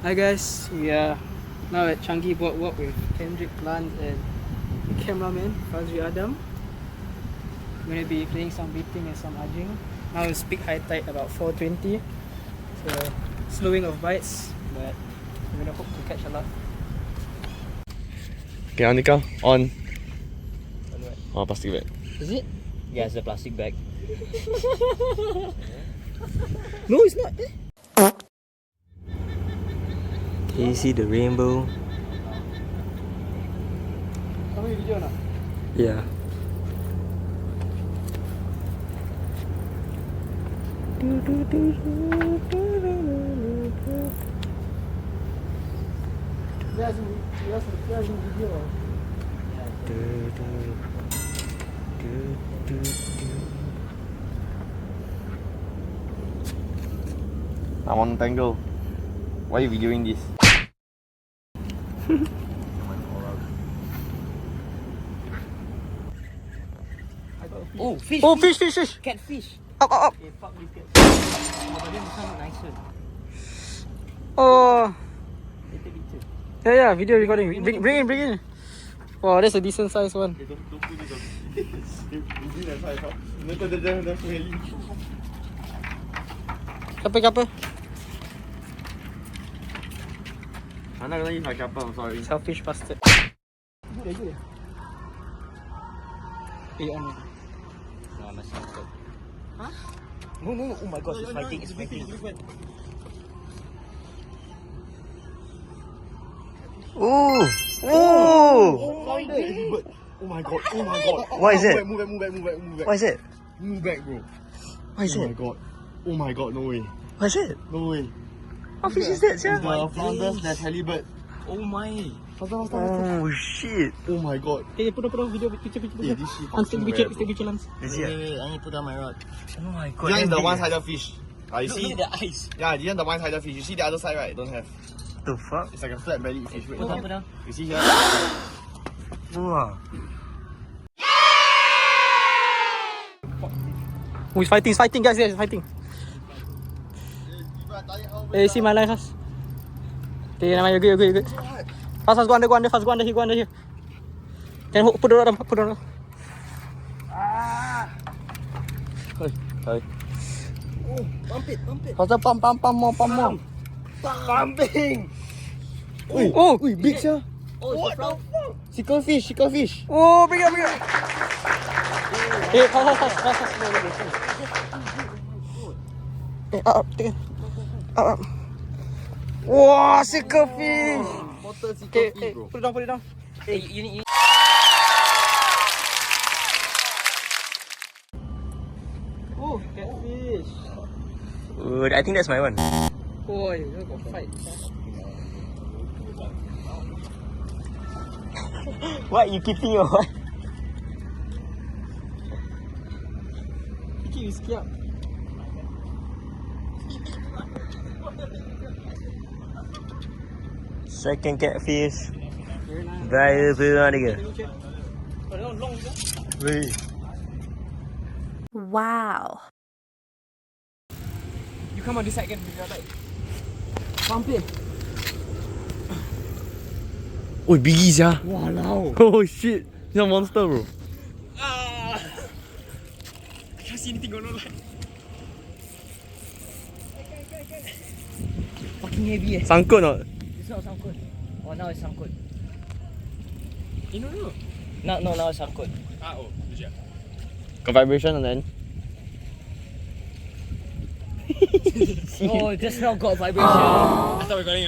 Hi guys, we are now at Changi Boardwalk with Kendrick Lance and cameraman Fazri Adam. We're going to be playing some beating and some ajing. Now it's peak high tide about 4:20, so slowing of bites, but we're going to hope to catch a lot. Okay, Anika, on. On what? Oh, plastic bag. Is it? Yeah, it's a plastic bag. No, it's not. Can you see the rainbow? Kau ambil video nak? Yeah. Dia asing video. I'm on Tangle. Why are you videoing this? Oh, fish! Oh, fish! Catfish! Up! Okay, fuck this catfish. Oh, but then this one look nicer. Oh, Later picture. yeah, video recording. Bring in. Wow, that's a decent size one. Kapal. Mana kena use my kapal, I'm sorry. Selfish bastard. Good. On. No, I'm a sniper. Huh? No. Oh my gosh, it's fighting. Oh! Oh my god. What is it? Move back. What is it? Move back, bro. What is it? Oh my god, no way. What is it? No way. What fish is that, sir? The flounders, there's halibut. Oh my. Faster. Oh shit. Oh my god. Okay, put on video, picture. Yeah, this shit. Lance, take picture, Lance. Is it? Wait, I need to put down my rod. Oh my god. This one is the big. one-sided fish. You Look see? at the eyes. Yeah, this one the one-sided fish. You see the other side, right? Don't have. The fuck? It's like a flat-bellied fish. Wait, Put down. You see here? Wow. Oh, he's fighting, guys. He's fighting. Hey, see my line fast. Okay, now you're good. Fast, go under here. Then put it on. Hey. Oh, pump it. Faster, pump more. Pumping. Oh, big sir. Oh, what the fuck? Sicklefish. Oh, bring it up. Hey, fast. Hey, up. Take it. Up. Wow, Sicklefish. Water Okay, sicklefish, bro. put it down. Hey, you need. Oh, catfish. Good, I think that's my one. Oh, you got fight. What, you keeping or what? Keep risky up. Second catfish. Very nice. Bahaya pula dia. Oh, that one long juga. Wait. Wow. You come on this side again with your light. Pump it. Oh, biggie sia. Walao. Oh shit. He's a monster, bro. I can't see anything going on. Fucking heavy eh. Sangkut not? It's not sangkut. Oh, now it's sangkut. No. No, now it's sangkut. Got vibration and then. Oh, just now got vibration. I thought we were going